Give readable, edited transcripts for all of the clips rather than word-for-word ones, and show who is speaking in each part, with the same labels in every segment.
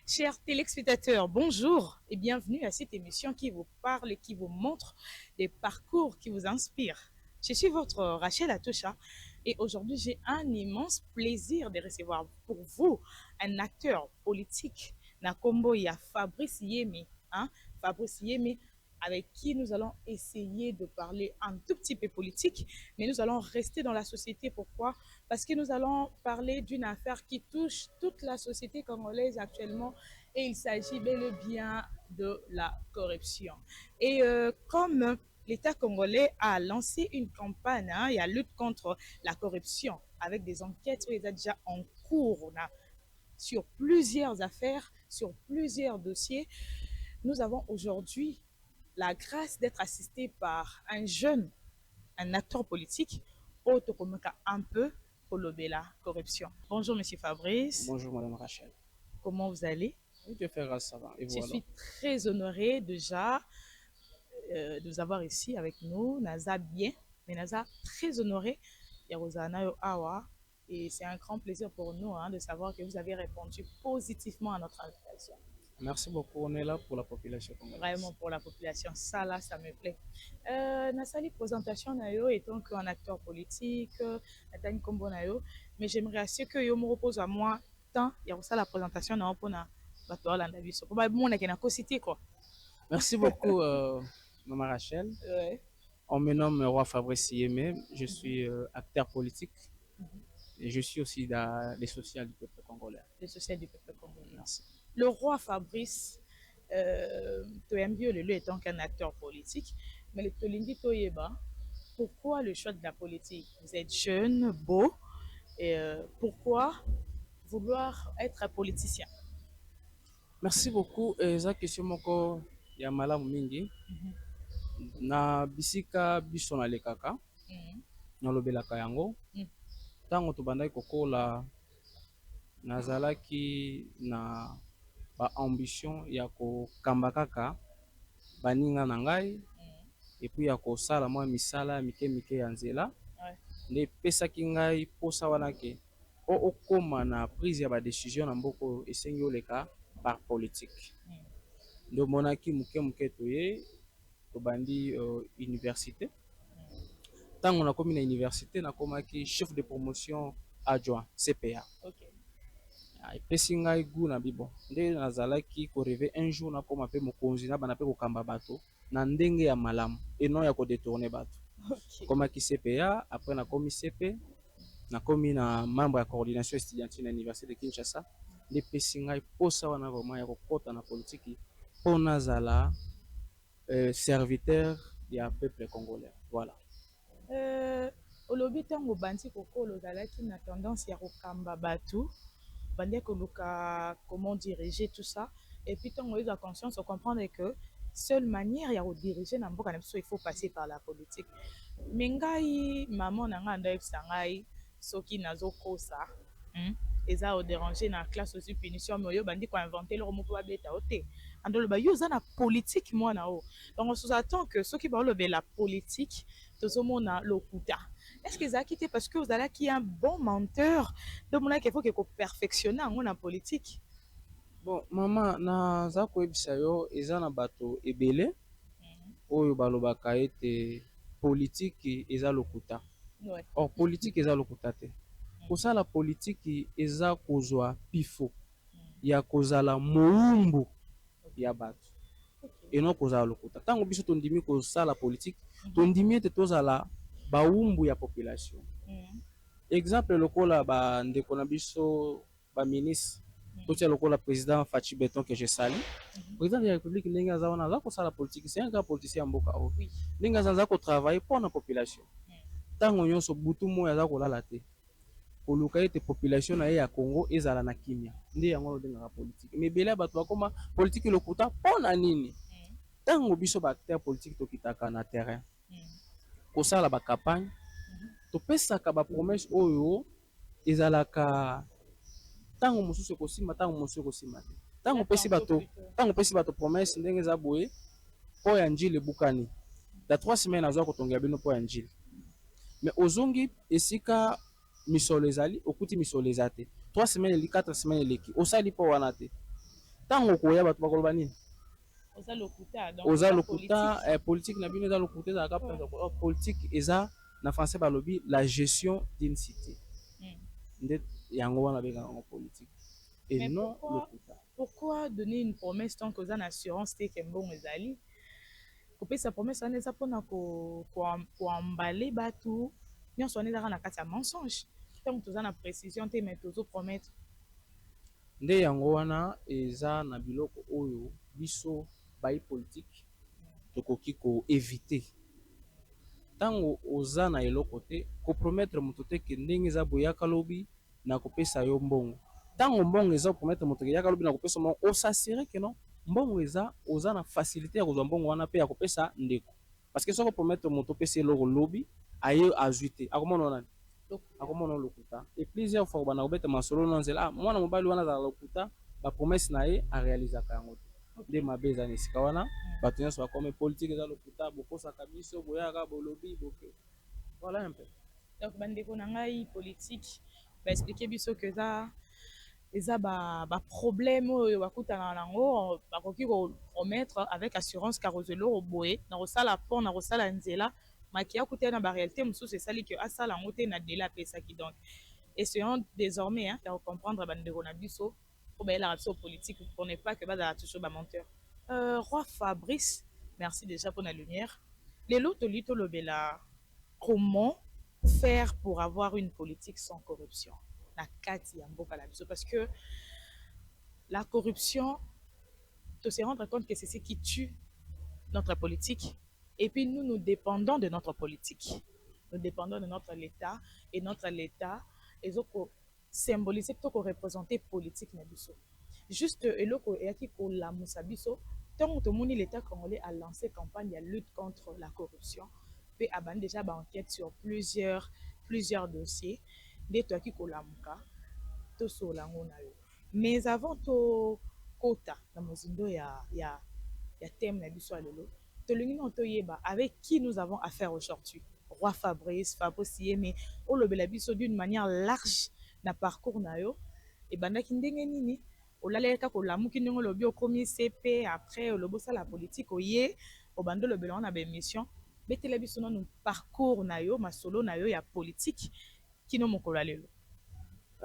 Speaker 1: Chers téléspectateurs, bonjour et bienvenue à cette émission qui vous parle et qui vous montre des parcours qui vous inspirent. Je suis votre Rachel Atosha et aujourd'hui j'ai un immense plaisir de recevoir pour vous un acteur politique, Nakombo ya Fabrice Yémé, Fabrice Yémé, avec qui nous allons essayer de parler un tout petit peu politique, mais nous allons rester dans la société. Pourquoi? Parce que nous allons parler d'une affaire qui touche toute la société congolaise actuellement et il s'agit bel et bien de la corruption. Et comme l'État congolais a lancé une campagne et a lutte contre la corruption avec des enquêtes qui sont déjà en cours sur plusieurs affaires, sur plusieurs dossiers, nous avons aujourd'hui la grâce d'être assisté par un jeune, un acteur politique, Otokomeka un peu pour la corruption. Bonjour Monsieur Fabrice.
Speaker 2: Bonjour Madame Rachel.
Speaker 1: Comment vous allez?
Speaker 2: Oui, Dieu fait grâce, ça va. Et vous
Speaker 1: Je
Speaker 2: alors?
Speaker 1: suis très honorée déjà de vous avoir ici avec nous. Naza bien, mais Naza très honorée. Yarozana Awa. Et c'est un grand plaisir pour nous de savoir que vous avez répondu positivement à notre invitation.
Speaker 2: Merci beaucoup. On est là pour la population congolaise.
Speaker 1: Vraiment pour la population. Ça, là, ça me plaît. Nasali présentation nayo étant qu'un acteur politique, Nathan Kombo nayo, mais j'aimerais assez que yo me repose à moi tant il y a ça la présentation na pour na bato la ndabiso. Pour moi na kena cité quoi.
Speaker 2: Merci beaucoup Maman Rachel.
Speaker 1: Ouais.
Speaker 2: On me nomme Roi Fabrice Yémé. Je suis acteur politique et je suis aussi dans les sociales du peuple congolais.
Speaker 1: Les sociales du peuple congolais.
Speaker 2: Merci.
Speaker 1: Le roi Fabrice Toyambio Lelo étant qu'un acteur politique, mais le Tolingi Toyeba, pourquoi le choix de la politique? Vous êtes jeune, beau, et pourquoi vouloir être politicien?
Speaker 2: Merci beaucoup. Eza question moko ya malamu mingi. Na bisika biso na lekaka. Na lobelaka yango. Tango tobandaki kokola nazalaki na ba ambition ya kokamba kaka baninga na ngai et puis ya kosala mwa misala mike mike ya nzela nde pesaki ngai posa wana ke okoma na prise ya ba décision na mboko esengi oleka par politique. Ndo monaki muke muke toye tobandi université. Tango nakomi na université nakomaki chef de promotion adjoint CPA.
Speaker 1: Okay.
Speaker 2: Epesi ngai gu na bibo nde nazalaki koreve un jour nakoma mpe mokonzi na bana mpe kokamba bato na ndenge ya malamu eno ya kodetourne bato.
Speaker 1: Okay.
Speaker 2: Komaki CPA, après nakomi CP, nakomi na membre ya coordination estudiantine na université de Kinshasa. Nde epesi ngai posa wana vraiment ya kokota na politiki mpo nazala serviteur ya peuple congolais. Voilà.
Speaker 1: Olobi tango bandi kokolo ozalaki na tendance ya kokamba bato bandi koluka comment diriger tout ça et puis tant on a conscience on comprendre que seule manière ya diriger na mboka na biso il faut passer par la politique. Mais ngai maman na nga nda ngai soki nazokosa eza o déranger na classe aussi punition mais yo bandi ko inventer le mot pour beta ote andolo ba yo za na politique moi na o donc on s'attend que soki ba lo be la politique tozomona lokuta Est-ce que ça quitté parce que vous allez qui est un bon menteur? Donc, il faut que perfectionner en politique.
Speaker 2: Bon, mama naza koyebisa yo eza na bato ebele oyo balobaka ete politiki eza lokuta.
Speaker 1: Ouais.
Speaker 2: Or politiki eza lokuta te. Kosala politiki eza kozwa pifo ya kozala moumbu ya bato eno kozala lokuta. Tango biso tondimi kosala politiki, tondimi ete tozala baumbu ya population. Exemple lokola ba ndeko na biso ba ministre totia lokola président Fachi Beton que je salue. Président de la République ndenge aza wana aza kosala politique, c'est un grand politicien mboka o. Ndenge aza ko travailler pour na population. Tango nyonso butu moya aza kolala te. Koluka ete population na ye ya Congo ezala na kimia. Nde yango ndengaka politique. Mais bela bato bakoma politique lokuta pona nini? Tango biso ba acteur politique tokitaka na terrain. Kosala ba campagne topesaka ba promesse oyo ezalaka tango mosusu ekosima tango mosusu ekosima te. Tango pesi bato promesse ndenge eza boye po ya njili bukani da 3 semaines azwa kotongela bino po ya njili, mais ozongi esika misolo ezali okuti misolo eza te 3 semaines eli 4 semaines eleki osali po wana te. Tango koya bato bakoloba nini? Oza lokuta politique na bino eza lokuta ezalaka politique eza na français balobi la gestion d'une cité. Nde yango wana bengaka en politique. Et mais non
Speaker 1: pourquoi donner une promesse tant que une assurance te que bon ezali? Couper sa promesse on eza pona ko emballer batou. Nyon so ezaka na kati ya mensonge. Tant que toza na précision te mais tozo promettre.
Speaker 2: Nde yango wana eza na biloko oyo biso bayi politique tokoki ko éviter. Tango oza na eloko te ko promettre moto te ke ndenge eza boyaka lobi na kopesa yo mbongo. Tango mbongo eza promettre moto ke yaka lobi na kopesa mbongo osasire ke non mbongo eza oza na facilité ya kozwa mbongo wana pe ya kopesa ndeko. Parce que soko promettre moto pesa eloko lobi aye azuite akomona nani akomona lokuta et plusieurs fois bana kobeta masolo na nzela mwana mobali wana za lokuta ba promesse na ye a réaliser ka yango nde mabe eza na esika wana bato nyonso bakome politique eza lokuta bokosaka biso boyaka bolobi boke voilà un peu.
Speaker 1: Donc bandeko na ngai politique ba expliquer biso que eza ba problème oyo bakutana nango bakoki ko promettre avec assurance carozelo boye na kosala pont na kosala nzela maki akutana ba réalité mosusu esali que asala ngo te na délai apesaki. Donc essayons désormais de comprendre bandeko na biso pour la biso politique pour ne pas que bazala toujours ba menteur. Roi Fabrice, merci déjà pour la lumière. Lelo tolito lobela comment faire pour avoir une politique sans corruption na kati ya mboka la biso, parce que la corruption, de se rendre compte que c'est ce qui tue notre politique. Et puis nous dépendons de notre politique. Nous dépendons de notre État. Et notre État est symbolisé plutôt que représenter politique na biso. Juste eloko eyaki ko la musabiso tant que l'État congolais a lancé campagne de lutte contre la corruption. Puis a déjà enquête sur plusieurs dossiers. Des toi qui ko la muka to so lango na yo. Mais avant to kota na mozindo ya thème na biso alelo avec qui nous avons affaire aujourd'hui. Roi Fabrice mais o lobela biso d'une manière large na parcours na yo et bandaki ndenge nini olaleka ko lamuki ndenge lobi okomi CP après lobosa la politique oye obando lobela na ba émission betela biso no parcours na yo masolo na yo ya politique kino mokolo lelo.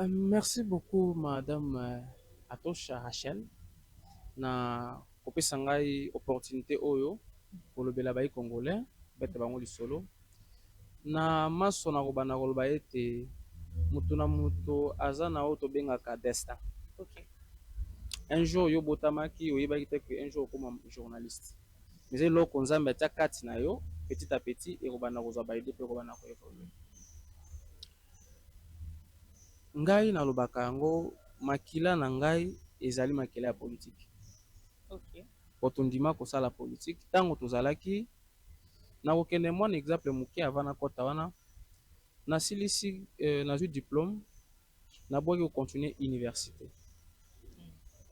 Speaker 2: Merci beaucoup madame Atosha Rachel na kopesa ngai opportunité oyo kolobela bayi congolais bete bango lisolo na maso na kobana koloba ete mutu na mutu aza na oyo tobengaka destin.
Speaker 1: Okay.
Speaker 2: Un jour yo botamaki oyebaki te que un jour okoma journaliste, mais eloko nzambe atia kati na yo petit à petit ekobana kozwa baide mpe ekobana koevolue. Ngai nalobaka yango makila na ngai ezali makila ya politique.
Speaker 1: Okay.
Speaker 2: Po tondima kosala politique tango tozalaki na kokende mwana exemple moke avant nakota wana nasilisi nazwi diplôme nabwaki kocontinue université.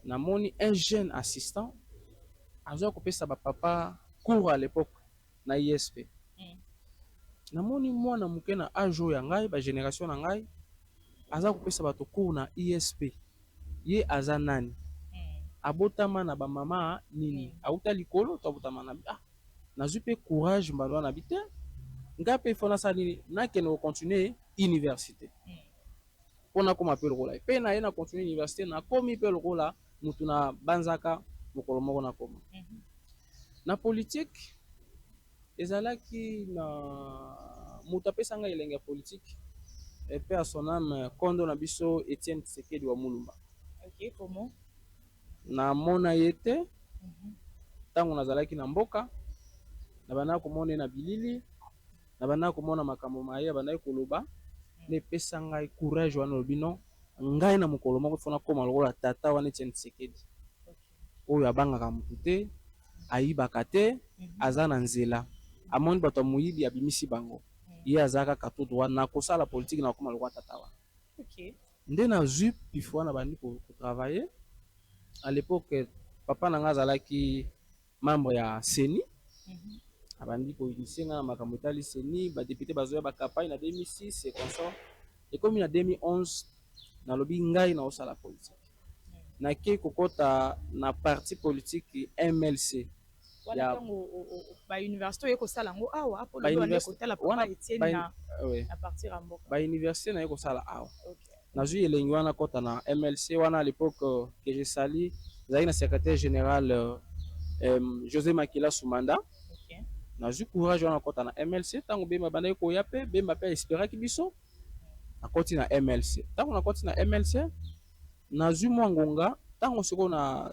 Speaker 2: Namoni un jeune assistant azwa kopesa bapapa cours à l'époque na ISP. namoni mwana moke na age oyo ya ngai ba génération na ngai aza kopesa bato cours na ISP. Ye aza nani? Abotama na ba mama nini? Auta likolo to abotama na nazwi pe courage mbalo na bité. Nga pe fona sa nini nakende ko continuer université. Pona koma pe lokola. Pe na ye na continuer université na komi pe lokola mutu na banzaka mokolo moko na koma. Na politique ezalaki na mutu apesanga elenge ya politique et paix à son âme kondo na biso Etienne Tshisekedi wa Mulumba.
Speaker 1: OK, comment?
Speaker 2: Na mona yete tango nazalaki na mboka na bana komona na bilili na bana komona makambo maye bana koloba ne pesa ngai courage wana lobino ngai na mokolo moko fona koma lokola tata wana Etienne Tshisekedi oyo abangaka mutu te ayibaka te aza na nzela amoni bato ya moyibi abimisi bango ye azaka katutu wana kosala politique na koma lokola tata wana.
Speaker 1: OK.
Speaker 2: Nde na zwi pifo wana bandi ko travailler à l'époque papa na nga azalaki membre ya CENI. Abandi ko initier nga na makambo etali CENI ba député bazoya ba campagne na 2006 et consort et comme na 2011 nalobi ngai na osala politique nake kokota na parti politique MLC
Speaker 1: ya ba université eko sala ngo awa apo lo ane kotala papa Etienne na partir ya mboka
Speaker 2: ba université na eko sala awa. Nazwi elengi wana kota na MLC wana à l'époque que je sali zali na secrétaire général José Makila Soumanda. Nazwi courage wana kota na MLC tango bemba bana ko yape bemba pe espéraki biso akoti na MLC. Tango na koti na MLC nazwi mwangonga tango siko na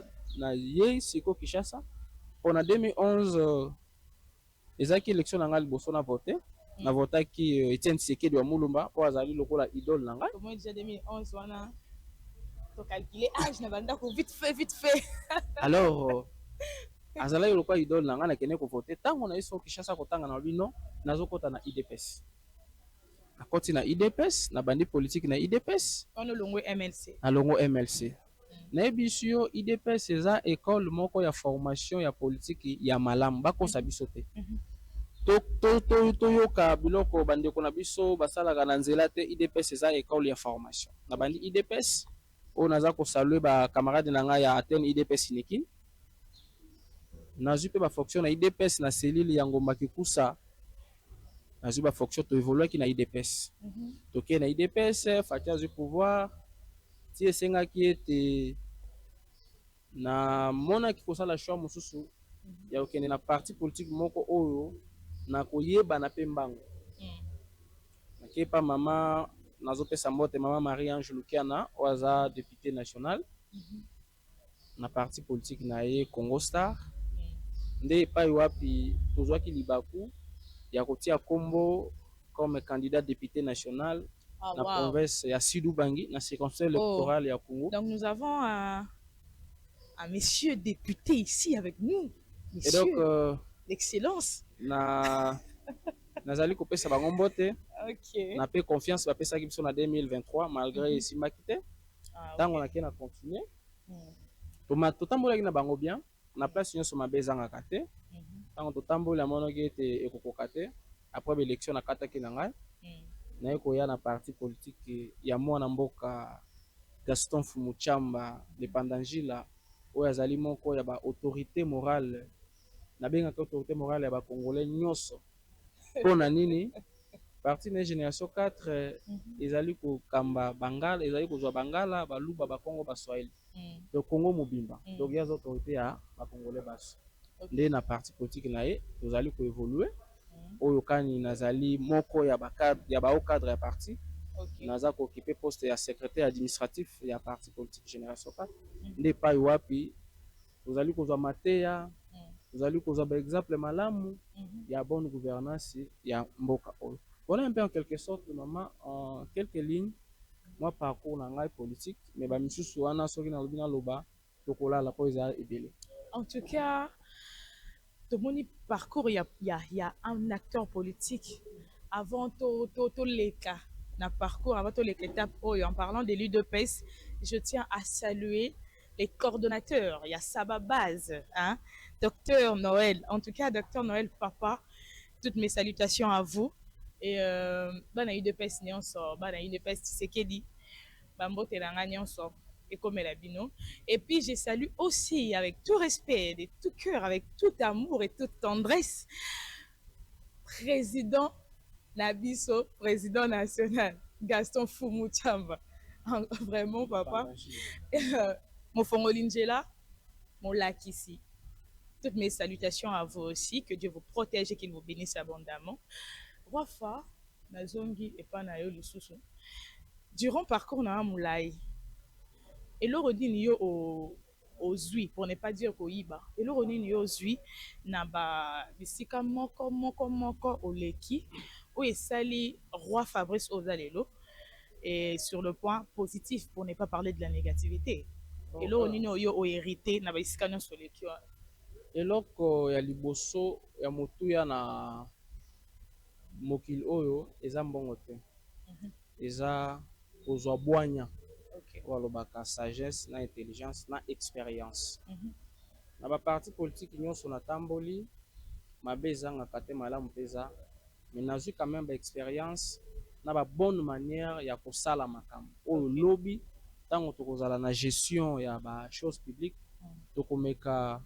Speaker 2: ye siko Kinshasa pona 2011 ezaki élection na ngai liboso na voter na votaki Etienne Tshisekedi wa Mulumba po azali lokola idole na ngai.
Speaker 1: Comment déjà 2011 wana to calculer âge na banda ko vite fait
Speaker 2: alors azalaki lokola idole na ngai na kende ko voter tango na yeso Kinshasa kotanga na bino nazokota na IDPS akoti na IDPS na bandi politique na IDPS
Speaker 1: ono longo MLC
Speaker 2: alongo MLC nayebi biso IDPS eza école moko ya formation ya politique ya malamu bakosa biso te toyoka biloko bandeko na biso basalaka na nzela te. IDPS eza école ya formation na bandi IDPS oyo naza kosalue ba camarade na ngai ya Atene IDPS Niki nazwi mpe bafonction na IDPS na selile ya Ngomba Kikusa nazwi bafonction to évoluaki na IDPS toke na IDPS fati azwi pouvoir ti esengaki ete na monaki kosala choix mosusu ya kokende na parti politique moko oyo na koyebana mpe mbango nakepa mama nazopesa mbote mama Marie-Ange Lukiana oyo aza député national na parti politique na ye Congo Star nde epai wapi tozwaki libaku ya kotia kombo comme candidat député national na province ya Sud Ubangi na circonscription électorale ya Congo.
Speaker 1: Donc nous avons un monsieur député ici avec nous. Monsieur,
Speaker 2: et donc
Speaker 1: l'excellence
Speaker 2: nazali kopesa bango mbote.
Speaker 1: OK.
Speaker 2: Na pe confiance bapesaki biso na 2023 malgré esimbaki te ntango nake na continuer totambolaki na bango bien na place nyonso mabe ezangaka te ntango totamboli amonaki ete ekokoka te après baélection nakataki na ngai naye koya na parti politique ya mwana mboka Gaston Fumuchamba Lepandangila oyo azali moko ya baautorité morale nabengaka autorité morale ya bakongolais nyonso mpona nini parti na génération 4 ezali kokamba bangala ezali kozwa bangala baluba bakongo baswahili donc Congo mobimba donc yaza autorité ya bakongolais baso nde na parti politique na ye tozali koévolue oyo kani nazali moko ya bahaut cadre ya parti naza kookipe poste ya secrétaire administratif ya parti politique génération 4 nde epai wapi tozali kozwa mateya tozali kozwa baexemple malamu ya bonne gouvernance ya mboka oyo. Voilà un peu en quelque sorte, maman, en quelques lignes, moi parcours dans la politique, mais bah monsieur Souana, ce qui n'a pas loba, tokola la pose à ébélé.
Speaker 1: En tout cas, dans mon parcours, il y a un acteur politique avant tout les cas, dans parcours avant toutes les étapes. En parlant de l'UDPS, je tiens à saluer les coordonnateurs. Il y a Saba Base, hein, Docteur Noël. En tout cas, Docteur Noël, papa, toutes mes salutations à vous. Et bana UDPS nyonso, bana UDPS Tshisekedi, bambote nanga nyonso, et comme la bino. Et puis je salue aussi avec tout respect, de tout cœur, avec tout amour et toute tendresse, président Nabiso, président national, Gaston Fumu Tchamba. Vraiment, papa. Mon Fongolingela, mon Lakisi. Toutes mes salutations à vous aussi. Que Dieu vous protège et qu'il vous bénisse abondamment. Wafa, Nazongi et Panayo Lisusu. Durant parcours na Moulai, et le redit au zui, pour ne pas dire qu'au iba. Et le redit au zui, na ba bisika moko oleki, où est sali roi Fabrice Ozalelo, et sur le point positif, pour ne pas parler de la négativité. Et le redit au hérité, na ba bisika nyonso oleki.
Speaker 2: Eloko ya liboso ya motuya na mokili oyo eza mbongo te. Eza kozwa bwanya. Walobaka sagesse na intelligence na expérience. Na ba parti politique nyonso na tamboli mabe ezangaka te malamu peza, mais nazwi quand même ba expérience na ba bonne manière ya kosala makambo oyo lobi ntango tokozala na gestion ya ba chose publique tokomeka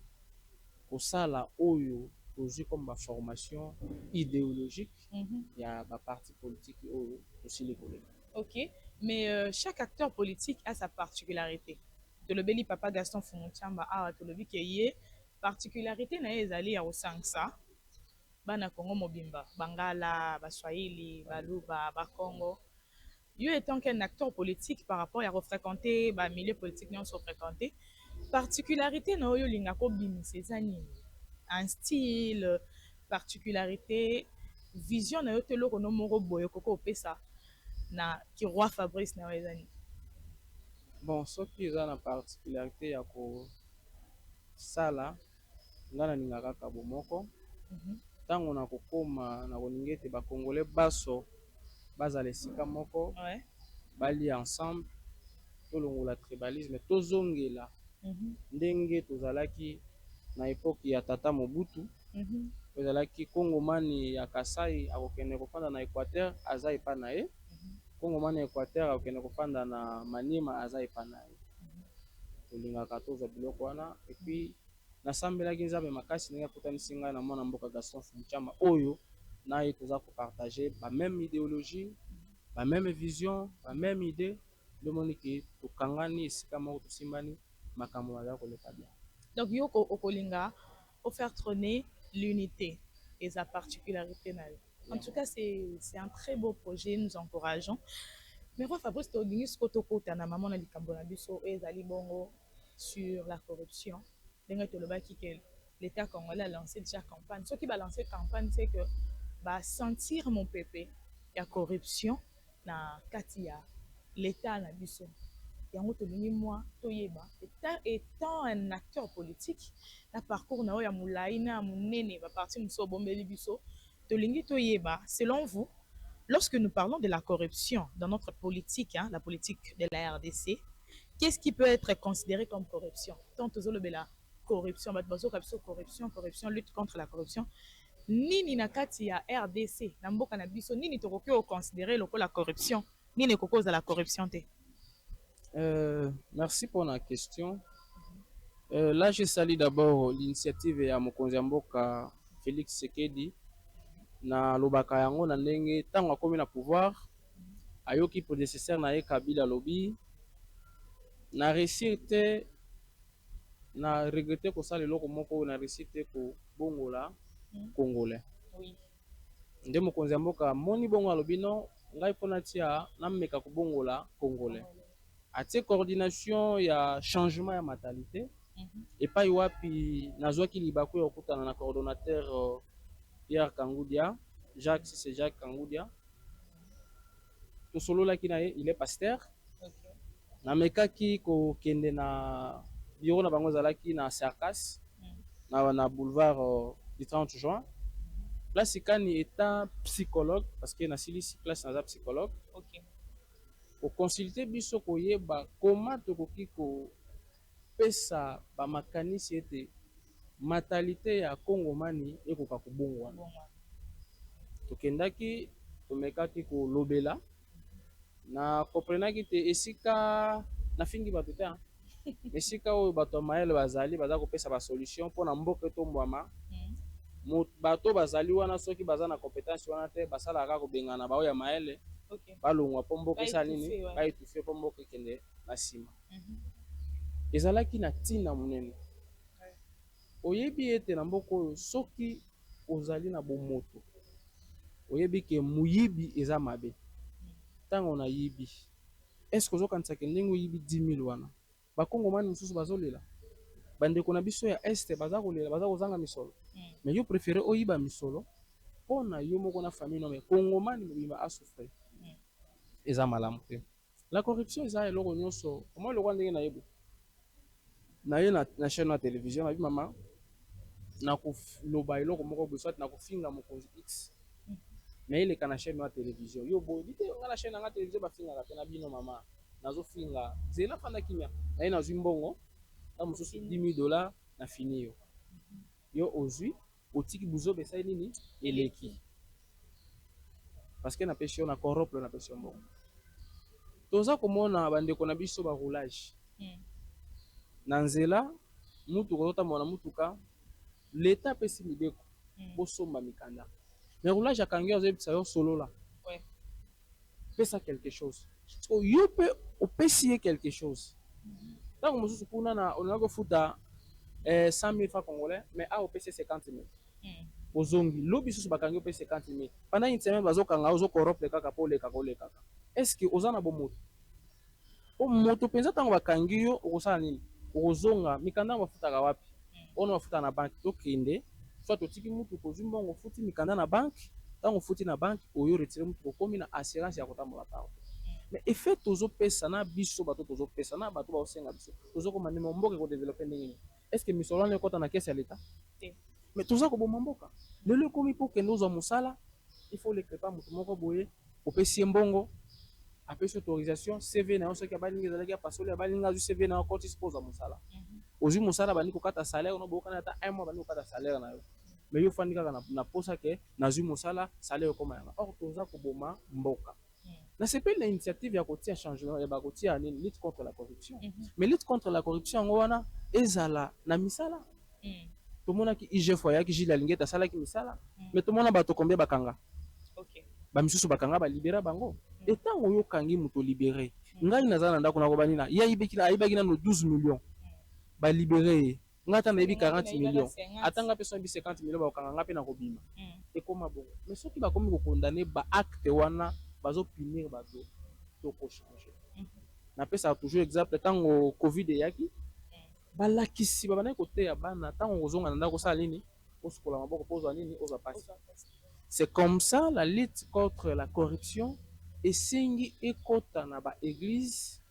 Speaker 2: kosala oyo tozwi comme ba formation idéologique ya ba parti politique oyo tosili kolela.
Speaker 1: Ok, mais chaque acteur politique a sa particularité. Tolobeli papa Gaston Fumutiamba a tolobi ke ye particularité na ezali ya osangsa bana Congo mobimba, Bangala, Baswahili, Baluba, Bakongo. Yo étant qu'un acteur politique par rapport à refréquenter ba milieu politique non so fréquenté, particularité na yo linga ko bimisa ezani un style, particularité, vision na yo te loko no moko boye koko opesa na ki roi Fabrice na ezani.
Speaker 2: Bon, soki eza na particularité ya ko sala nga na ninga kaka bomoko ntango na kokoma na kolinga ete bakongolais baso bazala esika moko balia ensemble tolongola tribalisme tozongela ndenge tozalaki na epoke ya tata Mobutu. Tozalaki kongomani ya Kasai akokende kofanda na Équateur aza epa na ye, kongomani ya Équateur akokende kofanda na Maniema aza epa na ye. Tolingaka tozwa biloko wana epuis nasambelaki nzambe makasi ndenge akutanisi ngai na mwana mboka Gaston Fumutiamba oyo na ye toza kopartage ba même idéologie, ba même vision, ba même idée, ndomoni ke tokangani esika moko tosimbani makambo aza koleka bien.
Speaker 1: Donc yo okolinga au faire trôner l'unité et sa particularité. En tout cas, c'est un très beau projet, nous encourageons. Mais roi Fabrice Todingis Kotokota na maman na likambo na biso ezali bongo sur la corruption. L'État congolais a lancé déjà campagne. Ce qui va lancer campagne, c'est que va sentir mon pépé, il y a corruption na katia l'État na biso. Yango tolingi moi toyeba étant un acteur politique na parcours na ya moulayi na munene ba parti muso bombeli biso tolingi toyeba selon vous lorsque nous parlons de la corruption dans notre politique la politique de la RDC, qu'est-ce qui peut être considéré comme corruption? Tant tozolobela corruption corruption lutte contre la corruption nini na kati ya RDC na mboka na biso nini tokoki o considérer lokola corruption nini kokoza la corruption te?
Speaker 2: Merci pour la question. Là, je salue d'abord l'initiative ya mokonzi ya mboka Félix Tshisekedi na lobaka yango na ndenge ntango akomi na pouvoir ayoki prédécesseur na ye Kabila lobi na réussir te na regretter kosala eloko moko na réussir te kobongola congolais.
Speaker 1: Oui.
Speaker 2: Nde mokonzi ya mboka moni bongo alobi no ngai mpona tia nameka kobongola congolais. Atie coordination ya changement ya mentalité epai wapi nazwaki libaku ya kokutana na coordonnateur Pierre Kangoudia, Jacques si c'est Jacques Kangoudia. Tosololaki na ye, il est pasteur. Namekaki kokende na bureau na bango zalaki na Sarkas na boulevard du 30 juin. Place ikani état psychologue parce que na silisi classe na psychologue.
Speaker 1: OK.
Speaker 2: Ko consulter biso koyeba comment tokoki ko pesa ba makanisi ete mentalité ya Kongomani ekoka kobongwana. Tokendaki tomekaki kolobela na komprenaki te esika nafingi bato te esika oyo bato ya mayele bazali baza kopesa basolution mpona mboka etombwama. Bato bazali wana soki baza na compétence wana te basalaka kobengana baoyo ya mayele balongwa mpo mboka esala nini baetufe mpo mboka ekende na nsima. Ezalaki na ntina monene. Oyebi ete na mboka oyo soki ozali na bomoto oyebi ke moyibi eza mabe ntango nayibi eske ozokanisaka ndenge oyibi 10 000 wana bakongomani mosusu bazolela bandeko na biso ya este baza kolela baza kozanga misolo mais yo préféré oyiba misolo mpona yo moko na famille no mais kongomani mobimba asouffre eza malamu te. La corruption eza eloko nyonso omoi lokwa ndenge nayebi naye na chaîne ya télévision nabi mama nakoloba eloko moko boye soit nakofinga mokonzi x mais eleka na chaîne ya télévision yo boyebi te nga na chaîne yanga télévision bafingaka te na bino mama nazofinga nzela fanda kimia naye nazwi mbongo na mosusu 10 000 $ na fini yo yo ozwi otiki buzobe esali nini eleki parce que napesi yo na corrople napesi yo mbongo. Toza komona bandeko na biso baroulage na nzela mutuka ozotambola na mutuka leta apesi mibeko bosomba mikanda mais roulage akangi azoyebisa yo solola pesa quelque chose yo mpe opesi ye quelque chose ntango mosusu kuna na olinga kofuta 100 000 francs congolais mais a opesi 50 000 ozongi lobi susu bakangi opesi 50 000 pendant une semaine bazokanga ozokorople kaka mpo olekaka olekaka estce oza na bomoto o moto mpenza ntango bakangi yo okosala nini okozonga mikanda bafutaka wapi ono bafuta na banke tokende soit otiki mutuka ozwi mbongo ofuti mikanda na banke ntango ofuti na banke oyo retire mutuka okomi na assurance ya kotambola tawa mais effet tozopesa na biso bato tozopesa na bato baosenga biso tozokoma ndima mboka ekodevelope ndenge nini estce misolo wana ekota na kese ya leta mais toza koboma mboka lelo ekomi mpo okende ozwa mosala il faut lekrepa moto moko boye opesi ye mbongo apesi autorisation CV na yo soki abalingi ezalaki ya pasoli abalingi azwi CV na yo koti sipo ozwa mosala ozwi mosala bandi kokata salaire no bokana ata 1 mois bandi kokata salaire na yo mais yo fandi kaka na posa ke nazwi mosala salaire ekoma yanga or toza koboma mboka na sepeli na initiative ya kotia changement ya bakotia nini lutte contre la corruption mais lutte contre la corruption yango wana ezala na misala tomonaki IGF ayaki Gilles Alingete asalaki misala mais tomona bato combien bakanga bamisusu bakanga balibera bango etango oyokangi moto libéré ngai naza na ndako nako banina ye ayibaki nano 12 millions balibere ye ngai ata nayebi 40 millions atanga mpe soyebi 50 millions bakokanga nga mpe na kobima ekoma bongo mais soki bakomi kokondane baacte wana bazopunir bato tokochange napesaka toujours exemple ntango covid eyaki balakisi babandaki koteya bana ntango kozonga na ndako osala nini osukola maboko mpo ozwa nini ozwa pasi. C'est comme ça la lutte contre la corruption esengi ekota na baeglise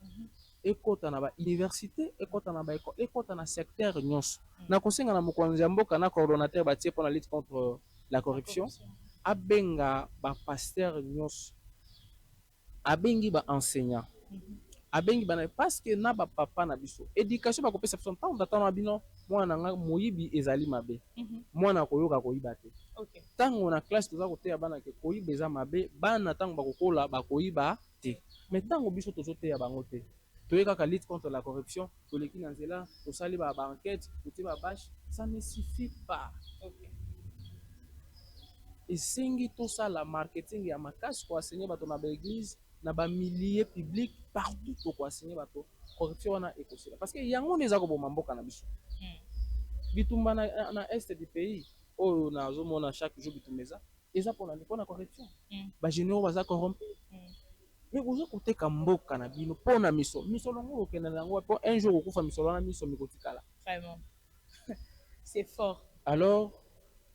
Speaker 2: ekota na bauniversité ekota na baekole ekota na secteur nyonso na kosenga na mokonzi ya mboka na coordonnateur batie mpo na lutte contre la corruption abenga bapaster nyonso abengi baenseignant abengi bana parce que na bapapa na biso éducation bakopesa biso ntango ndatana na bino mwana nanga moyibi ezali mabe mwana koyoka koyiba te ntango na classe toza koteya bana ke koyiba eza mabe bana ntango bakokola bakoyiba te mais ntango biso tozoteya bango te toye kaka lutte contre la corruption toleki na nzela tosali baenquête totie babashe ça ne suffit pas esengi tosala marketing ya makasi koasenye bato na baeglise na bamilie public partout tokoasenye bato corruption wana ekosila parce que yango nde eza koboma mboka na biso bitumba na este du pays oyo nazomona chaque jour bitumba eza mpona corruption bagénéraux baza corrompu mais oza koteka mboka na bino mpona misolo ngo okende na yango mpo un jour okufa misolo wana miso mikotikala
Speaker 1: vraiment c'est fort
Speaker 2: alors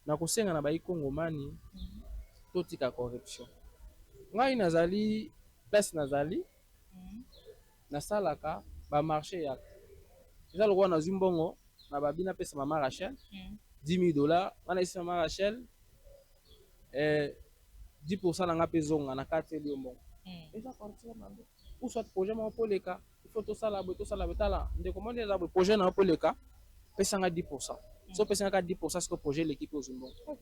Speaker 2: nakosenga na baikongomani totika corruption ngai nazali place nazali nasalaka bamarché ya eza lokola nazwi mbongo na babina pesa mama Rachel 10 000 $, wana esi mama Rachel 10% na nga mpe zonga na kati eli yo mbongo eza corruption mabe ou soit projet moko mpo leka il faut tosala boye tala ndeko moni eza boye projet na yo mpo leka pesanga 10% so pesanga 10% siko projet leki mpe ozwi mbongo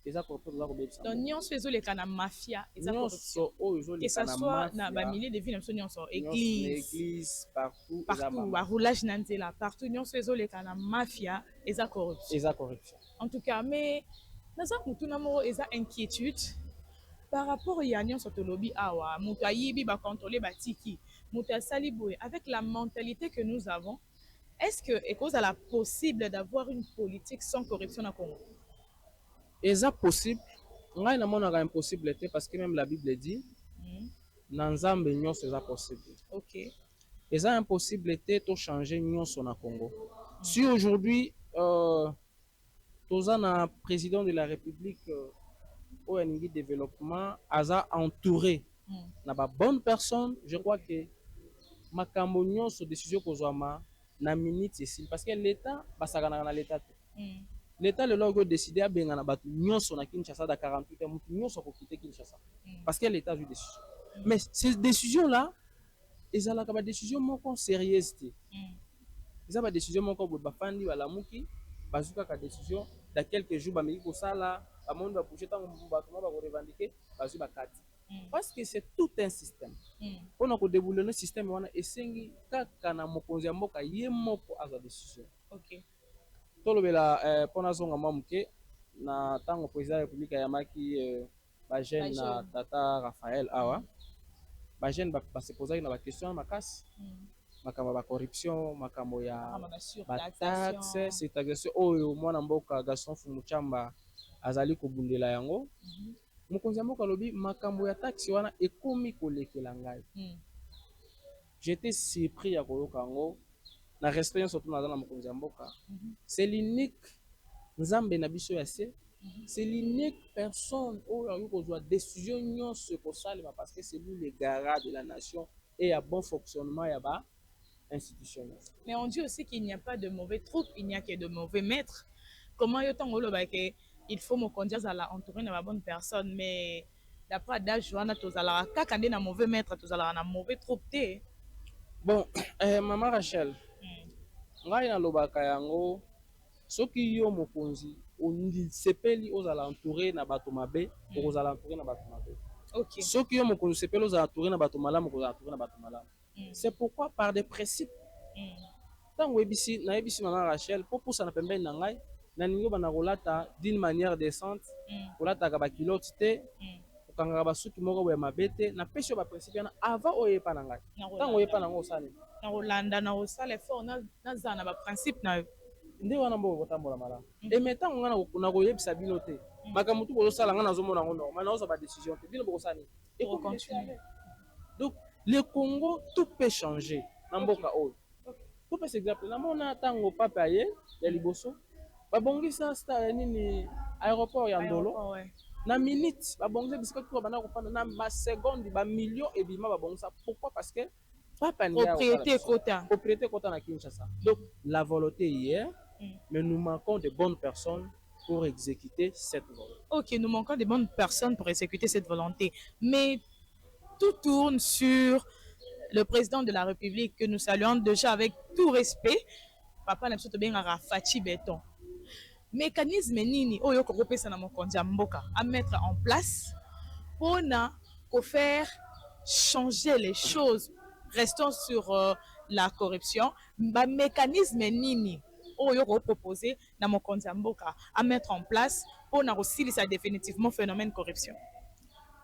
Speaker 2: eza corruption toza kobebisa
Speaker 1: donc nyonso ezoleka na mafia eza corruption
Speaker 2: nyonso oyo
Speaker 1: que
Speaker 2: ezoleka
Speaker 1: ça
Speaker 2: na
Speaker 1: soit na
Speaker 2: mafia
Speaker 1: bamilieu de vie na biso nyonso
Speaker 2: nyonso na
Speaker 1: église
Speaker 2: église partout eza
Speaker 1: partout
Speaker 2: mama
Speaker 1: baroulage na nzela partout nyonso ezoleka na mafia eza corruption
Speaker 2: eza corruption
Speaker 1: en tout cas mais naza motuna moko eza inquiétude par rapport ya nyonso tolobi awa moto ayibi bacontrôle batiki moto asali boye avec la mentalité que nous avons est-ce que ekozala possible d'avoir une politique sans corruption na Congo?
Speaker 2: eza possible ngai namonaka impossible te parce que même la bible dit na nzambe nyonso eza possible.
Speaker 1: Ok.
Speaker 2: eza impossible te tochanger nyonso na Congo. Si aujourd'hui toza na président de la république oyo alingi développement aza entouré na babonne personne, je crois que makambo nyonso décision kozwama na minute esili parce que l'état basakanaka na l'état te. L'état lelo oyo décider abengana bato nyonso na Kinshasa da 48 heures mutu nyonso akokite Kinshasa parce que l'état a vu décision. Mais ces décisions là ezalaka ba décision moko sérieuse te. Eza ba décision moko boye bafandi balamuki bazuka ka décision dans quelques jours bameki kosala bamondi babouge ntango bato mo bakorevendiquer bazwi bakati parce que c'est tout un système. Mpona kodeboulone système wana esengi kaka na mokonzi ya mboka ye moko azwa décision.
Speaker 1: Ok.
Speaker 2: Tolobela mpona zonga mwa moke na ntango président ya république ayamaki bajeune na tata Raphaël awa bajeune basepozaki na baquestion makasi makambo ya bacorruption makambo ya bataxe surtaxation oyo mwana mboka Gaston Fumuchamba azali kobundela yango. Mokonzi ya mboka alobi makambo ya taxe wana ekomi kolekela ngai. J'étais surpris ya koyoka yango na respect nyonso to naza na mokonzi ya mboka. C'est l'unique nzambe na biso ya se, c'est l'unique personne oyo ayoki kozwa décision nyonso ekosalema parce que c'est lui le garant de la nation et ya bon fonctionnement ya ba institutionnel.
Speaker 1: Mais on dit aussi qu'il n'y a pas de mauvais troupes, il n'y a que de mauvais maîtres. Comment yotan oloba ke il faut me conduire à la entourer de la bonne personne, mais d'après d'âge wana tozala kaka nde na mauvais maître tozala na mauvais troupe te.
Speaker 2: Bon, maman Rachel, ngai nalobaka yango soki yo mokonzi sepeli ozala entouré na bato mabe okozala entouré na bato mabe.
Speaker 1: Ok.
Speaker 2: Soki yo mokonzi sepeli ozala entouré na bato malamu okozala entouré na bato malamu. C'est pourquoi par des principes ntango nayebisi maman Rachel po pusana pembeni na ngai naningi bana kolata d'une manière décente kolataka bakilote te kokangaka basuki moko boye mabe te napesi yo baprincipe wana avant oyepa na ngai ntango oyepa nango osali
Speaker 1: na kolanda na kosala effort naza na baprincipe na yo
Speaker 2: nde wana mboka kotambola malamu. Eme ntango ngai nakoyebisa bino te makambo tu bozosala ngai nazomona yango normal naozwa badécision te bino bokosala nini. Donc le Congo tout peut changer na mboka oyo. Tout peut s'exemple namona ntango papa aye ya liboso babongisa star nini aéroport ya Ndolo na minute babongisa bisika tout bana kopanda na ma seconde ba millions ebima babongisa. Pourquoi? Parce que papa ni propriété kota na Kinshasa. Donc la volonté hier mais nous manquons de bonnes personnes pour exécuter cette volonté.
Speaker 1: Ok, nous manquons de bonnes personnes pour exécuter cette volonté, mais tout tourne sur le président de la République que nous saluons déjà avec tout respect, papa na biso bengaka Fachi Beton. Mécanisme nini oyo kokopesa na mokonzi ya mboka à mettre en place pour faire changer les choses. Restons sur la corruption. Ba mécanisme nini oyo proposer na mokonzi ya mboka à mettre en place pour kosilisa définitivement phénomène corruption.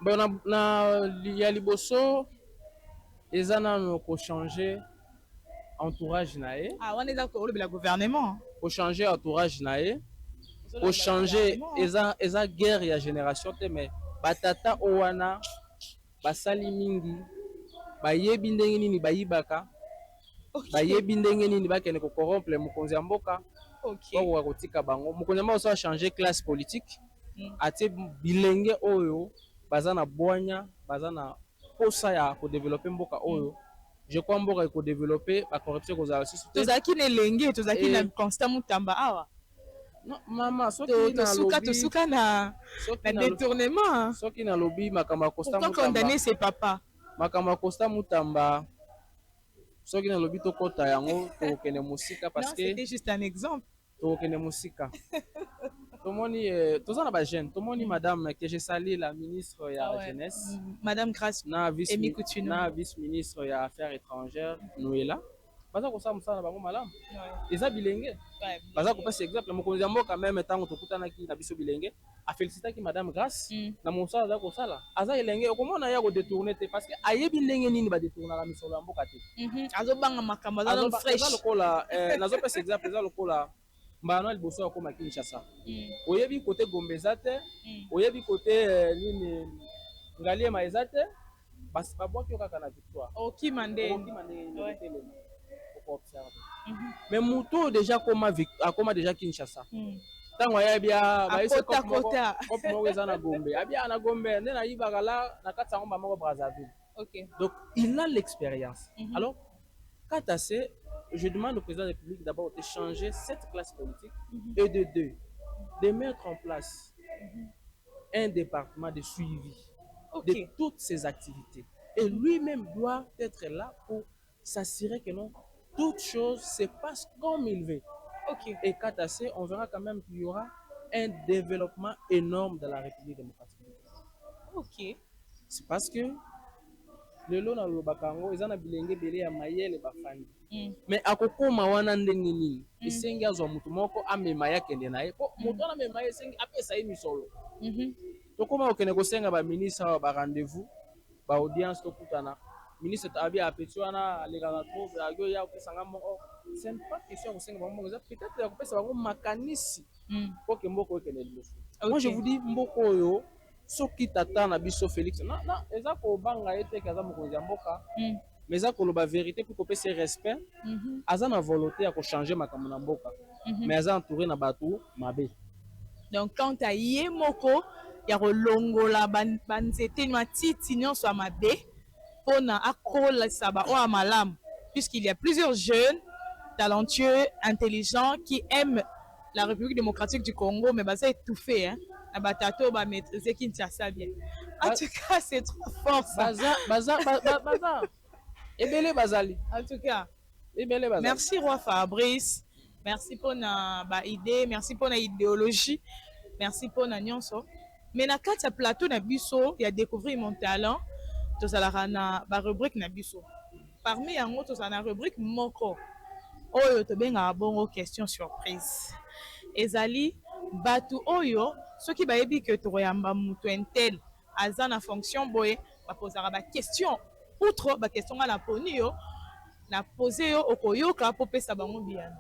Speaker 2: Bon na ya liboso eza nano ko changer entourage na ye.
Speaker 1: Ah wana eza ko le gouvernement.
Speaker 2: Ko changer entourage na ye. Ko changer eza guerre ya génération te mais batata owana basali mingi bayebi ndenge nini bayibaka. Bayebi ndenge nini bakene ko corrompre mokonzi ya mboka.
Speaker 1: OK.
Speaker 2: Ko kotika bango. Mokonzi ya mboka so changer classe politique. Atie bilenge oyo bazana boanya bazana posa ya ko développer mboka oyo. Je crois mboka ko développer ba corruption ko za sisi.
Speaker 1: Tozaki ne lenge tozaki na Constant Mutamba awa.
Speaker 2: Non mama soki na lobby
Speaker 1: tosuka na détournement.
Speaker 2: Soki na lobby makamba Constant Mutamba.
Speaker 1: Pourquoi condamner ses papas?
Speaker 2: Makamba Constant Mutamba. Soki na lobby to kota yango to kene musika parce que
Speaker 1: c'était juste un exemple.
Speaker 2: To kene musika. tomoni tozana ba jeune tomoni madame que je salue la ministre ya jeunesse
Speaker 1: madame Grace
Speaker 2: na vice
Speaker 1: Emi Coutuno
Speaker 2: na vice ministre ya affaires étrangères Noëlla baza kosala mosala na bango malamu eza bilenge baza kopesa exemple mokonzi ya mboka meme ntango tokutanaki na biso bilenge afélicitaki madame Grace na mosala aza kosala aza elenge okomona ya kodetourne te parce que ayebi ndenge nini badetournaka misolo ya mboka te
Speaker 1: azobanga makambo aza fresh
Speaker 2: lokola nazopesa exemple eza lokola mbana liboso akoma Kinshasa oyebi kote Gombe eza te oyebi kote nini Ngaliema eza te basi babwaki yo kaka na victoire
Speaker 1: okima ndenge
Speaker 2: mais mutu déjà akoma déjà Kinshasa ntango ayabi baise kope moko eza na Gombe abia na Gombe nde nayibaka la na kati yango moko Brazzaville donc il a l'expérience alors Katase je demande au président de la République d'abord de changer cette classe politique et de mettre en place un département de suivi de toutes ces activités. Et lui-même doit être là pour s'assurer que non, toute chose se passe comme il veut. Et Katase, on verra quand même qu'il y aura un développement énorme dans la République démocratique. C'est parce que lelo na lobaka yango eza na bilenge bele ya mayele bafandi mais akokoma wana ndenge nini esengi azwa mutu moko amema ya kende na ye po mutu wana mema ye esengi apesa ye misolo tokoma okende kosenga baministre ba rendez-vous ba audience tokutana ministre abi apeti wana alekaka trop ayo ya kopesanga moko c'est pas question ya kosenga bango eza peut-être ya kopesa bango makanisi po ke mboko ekende liboso. Moi je vous dis mboko oyo soki tata na biso Félix na eza kobanga ete kaza mokonzi ya mboka mais eza koloba vérité pour kopesa respect aza na volonté ya kochanger makambo na mboka mais aza entouré na bato mabe.
Speaker 1: Donc quand a ye moko ya kolongola banzete matiti nyonso ya mabe pona akolisa ba o malamu puisqu'il y a plusieurs jeunes talentueux intelligents qui aiment la République démocratique du Congo mais baza étouffé hein. Abatato ba maîtriser Kinshasa bien. En tout cas, c'est trop fort ça.
Speaker 2: Baza. Ebele bazali.
Speaker 1: En tout cas,
Speaker 2: ebele bazali.
Speaker 1: Merci Roi Fabrice. Merci pour na ba idée, merci pour na idéologie. Merci pour na nyonso. Mais na kati ya plateau na biso, il y a découvrir mon talent. Tozalaka na ba rubrique na biso. Parmi yango tozala na rubrique moko. Oyo tobenga bongo question surprise. Ezali batu oyo soki bayebi ke toyamba mutu entel aza na fonction boye baposaka ba question outre ba question nga na poni yo na poser yo okoyoka po pesa bango biyano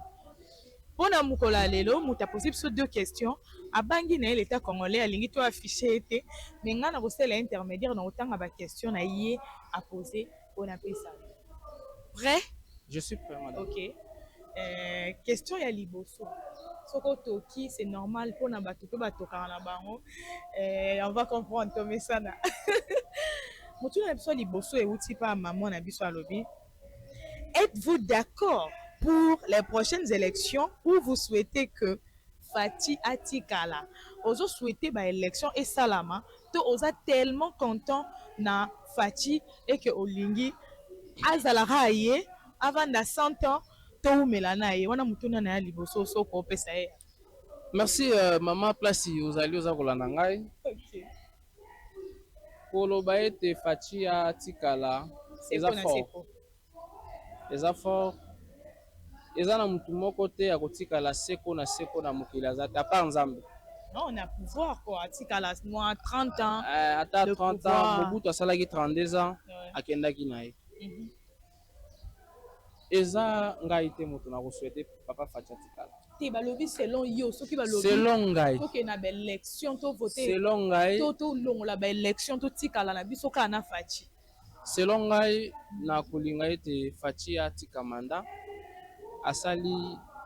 Speaker 1: pona mukola lelo mutu aposer biso deux questions abangi na l'état congolais alingi to afficher ete mais nga na kosala intermédiaire na otanga ba question na ye a poser pona pesa. Prêt?
Speaker 2: Je suis prêt madame.
Speaker 1: OK. Question ya liboso. Soko toki c'est normal pour na bato pe batoka na bango. On va comprendre to mesana. Mutu na biso liboso e uti pa maman na biso alobi. Êtes-vous d'accord pour les prochaines élections ou vous souhaitez que Fati Atikala ozo souhaiter ba élection et salama to oza tellement content na Fati et que olingi azala raye avant da 100 ans.
Speaker 2: Merci maman place ozali oza kolanda ngai. Koloba ete Fati Atikala eza fort eza na mutu moko te ya kotikala seko na mokili aza te apart Nzambe.
Speaker 1: Non, on a pouvoir quoi Atikala moi 30 ans
Speaker 2: ata 30 ans Mobutu asalaki 32 ans akendaki na ye. Eza ngai te moto na kosouhaiter papa Fati Atikala.
Speaker 1: Te balobi selon yo soki balobi
Speaker 2: selon ngai
Speaker 1: to ke na ba élection to voter
Speaker 2: selon ngai
Speaker 1: to longola ba élection to tikala na biso ka na Fati.
Speaker 2: Selon ngai na kolinga ete Fati atika mandat asali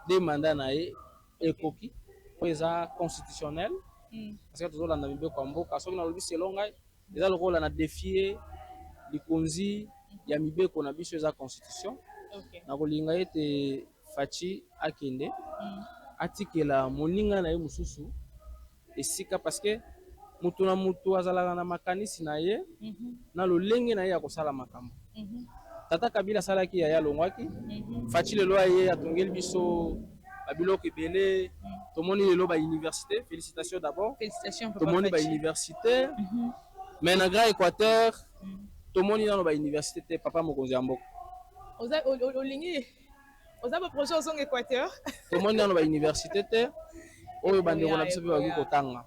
Speaker 2: deux mandats na ye ekoki po eza constitutionnel parce que tozolanda mibeko ya mboka soki nalobi selon ngai eza lokola na défier likonzi ya mibeko na biso eza constitution. Na kolinga ete Fati akende atikela moninga na ye mususu esika parce que mutu na mutu azalaka na makanisi na ye na lolenge na ye ya kosala makambo. Tata Kabila asalaki ya longwaki Fati lelo ye atongeli biso babiloko ebele tomoni lelo ba université. Félicitations d'abord.
Speaker 1: Félicitations papa.
Speaker 2: Tomoni ba université. Mais na Grand Équateur tomoni nano ba université te papa mokonzi ya mboka.
Speaker 1: Olingi oza ba projet ozonga Équateur.
Speaker 2: Tomoni nano ba université te oyo bandeko na biso pe baki kotanga.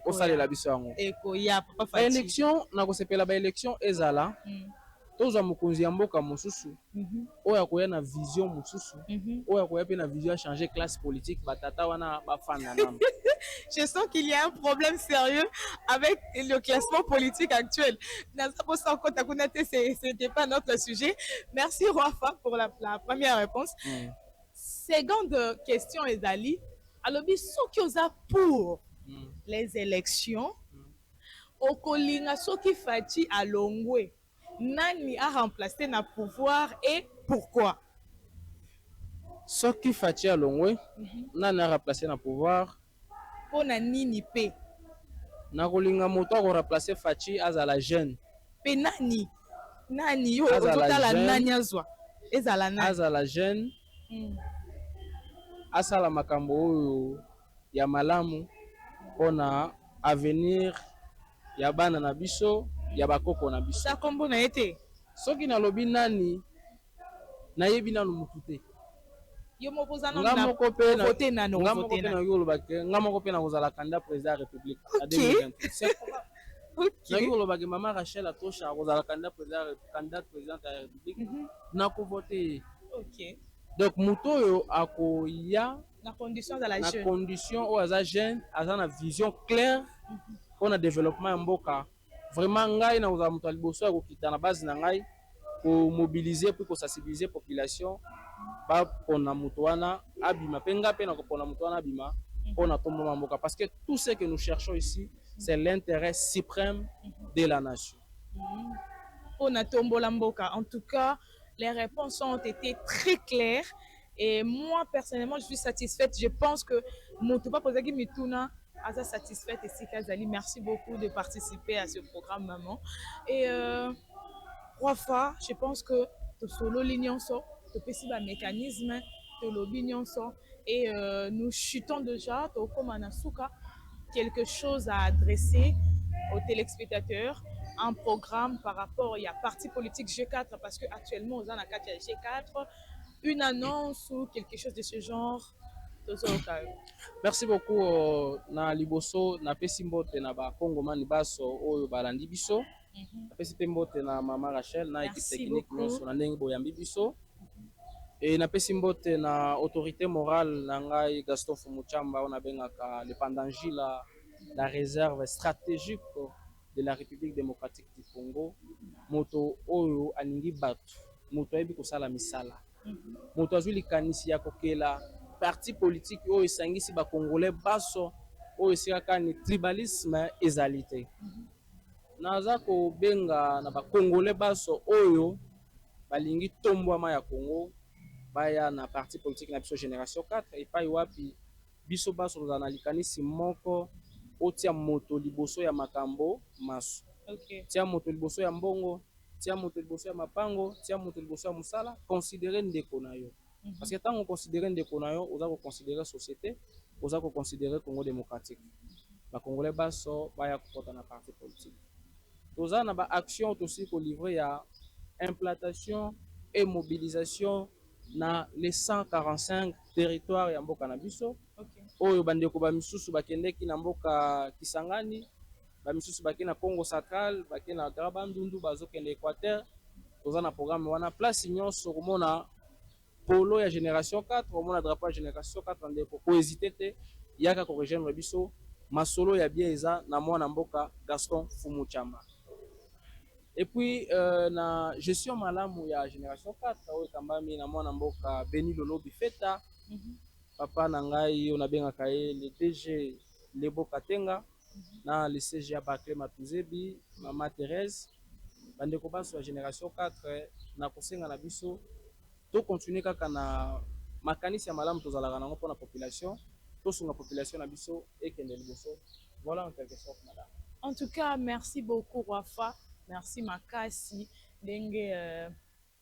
Speaker 2: Osalela biso yango.
Speaker 1: Ekoya papa Fati.
Speaker 2: Élection na kosepela ba élection ezala. Tozwa mokonzi ya mboka mosusu oyo akoya na vision mosusu oyo akoya pe na vision à changer classe politique batata wana bafanda nano.
Speaker 1: Je sens qu'il y a un problème sérieux avec le classement politique actuel. Ce n'était pas notre sujet. Merci Rafa pour la première réponse. Seconde question Ezali. Alors ceux qui ont pour les élections okolinga soki Fati alongwe nani a remplacé na pouvoir et pourquoi?
Speaker 2: Soki Fati alongwe nani a remplacé na pouvoir
Speaker 1: pona nini pe
Speaker 2: na kolinga moto a remplacé Fati azala jeune
Speaker 1: pe nani yo ozotala nani azwa ezala nani
Speaker 2: azala jeune asala makambo oyo ya malamu pona avenir ya bana na biso ya bakoko na biso.
Speaker 1: Sa kombo na ete
Speaker 2: soki nalobi nani nayebi nanu mutu te.
Speaker 1: Yo mokoza na voter nano
Speaker 2: voter na yo lobake ngamoko pe na kozala candidat président de la République en 2028. Na yo lobake mama Rachel Atosha kozala candidat président de la République na ko voter.
Speaker 1: OK.
Speaker 2: Donc mutu oyo akoya
Speaker 1: na condition za la
Speaker 2: jeune.
Speaker 1: Na
Speaker 2: condition o aza jeune, aza na vision claire pour na développement ya mboka. Vraiment ngai na kozala mutu liboso ya kokita na base na ngai ko mobiliser pour ko sensibiliser population ba pona mutu wana abima penga pe na ko pona mutu wana abima pona tombo mboka parce que tout ce que nous cherchons ici c'est l'intérêt suprême de la nation.
Speaker 1: Pona tombo mboka. En tout cas, les réponses ont été très claires et moi personnellement je suis satisfaite. Je pense que mutu pa posaki mituna asa satisfaite et si Kazali, merci beaucoup de participer à ce programme maman. Et Rafa, je pense que to solo l'union so to pesi ba mécanisme to l'opinion so et nous chutons déjà to komana suka quelque chose à adresser aux téléspectateurs, un programme par rapport à parti politique G4 parce que actuellement aux anakati G4 une annonce ou quelque chose de ce genre.
Speaker 2: Merci beaucoup na liboso na pesi mbote na ba kongomani baso oyo balandi biso na pesi pe mbote na mama Rachel na équipe technique nyonso na ndenge boyambi biso et na pesi mbote na autorité morale na ngai Gaston Fumuchamba on abengaka le pandangi la réserve stratégique de la République démocratique du Congo moto oyo alingi batu moto ayebi kosala misala moto azwi likanisi ya kokela parti politique oyo esangisi ba congolais baso oyo esikaka ni tribalisme ezalité naza ko benga na ba congolais baso oyo balingi tombwama ya Congo baya na parti politique na biso génération 4 epai wapi biso baso tozala na likanisi moko otia moto liboso ya makambo maso. Tia moto liboso ya mbongo, tia moto liboso ya mapango, tia moto liboso ya musala, considérer ndeko na yo. Parce que tant on considère ndeko na yo, oza ko considérer société, oza ko considérer Congo démocratique. Ba Congolais baso baya kokota na parti politique. Toza na ba action aussi ko livrer ya implantation et mobilisation na les 145 territoires ya mboka na biso. Oyo bandeko ba misusu bakendeki na mboka Kisangani, ba misusu bakende na Congo Central, bakende na Grabandundu, bazokende Équateur. Toza na programme wana place nyonso komona polo ya génération 4, komona drapeau ya génération 4 ndeko ko hésiter te yaka ko rejoindre biso masolo ya bien eza na mwana mboka Gaston Fumuchamba. Et puis na gestion malamu ya génération 4 oyo kambami na mwana mboka Beni Lolo Bifeta. Papa nangai on a bien akaye le DG Lebo Katenga na le CGA Bakle Matuzebi Mama Thérèse bandeko baso ya génération 4 na kosenga na biso to continuer kaka na makanisi ya malamu tozalaka nango pour la population to sunga population na biso ekende liboso. Voilà en quelque sorte madame.
Speaker 1: En tout cas merci beaucoup Rafa, merci Makasi Denge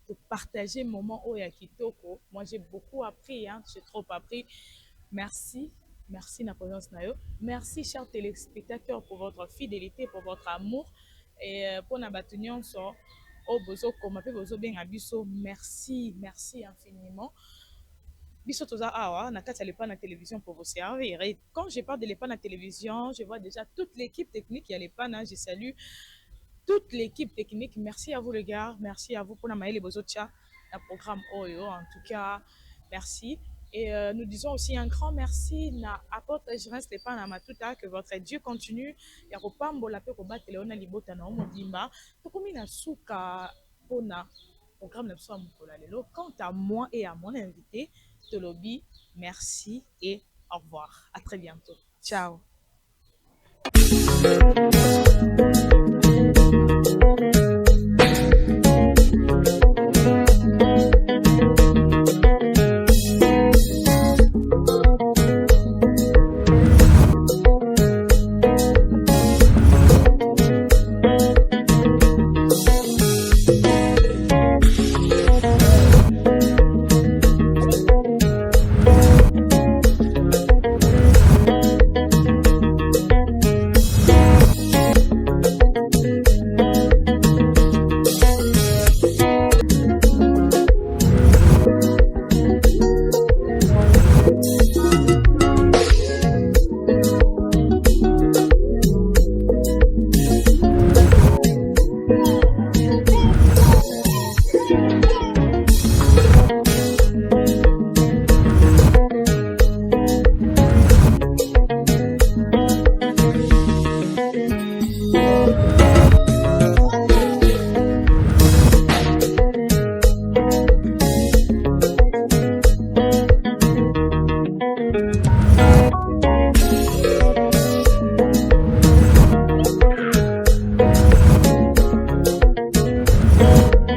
Speaker 1: de partager moment au ya kitoko. Moi j'ai beaucoup appris, hein, j'ai trop appris. Merci. Merci, Napoléon Snayo. Merci, chers téléspectateurs, pour votre fidélité, pour votre amour. Et pour Nabatunion, au bozo, comme bozo ben abiso. Merci, merci infiniment. Biso toza awa, na kati ya lepa na télévision pour vous servir. Et quand je parle de lepa na télévision, je vois déjà toute l'équipe technique. Il y a lepa na, je salue toute l'équipe technique. Merci à vous, les gars. Merci à vous pour la maïle bozo tcha, un programme Oyo. En tout cas, merci. Et nous disons aussi un grand merci à apôtre Gérance Stéphane Amatuta, que votre Dieu continue. Il y a Kopambo la paix Koba Teleona Libota na Omodimba. Tokomi na souka pona programme na soa mukola lelo. Quant à moi et à mon invité, Tolobi, merci et au revoir. À très bientôt. Ciao.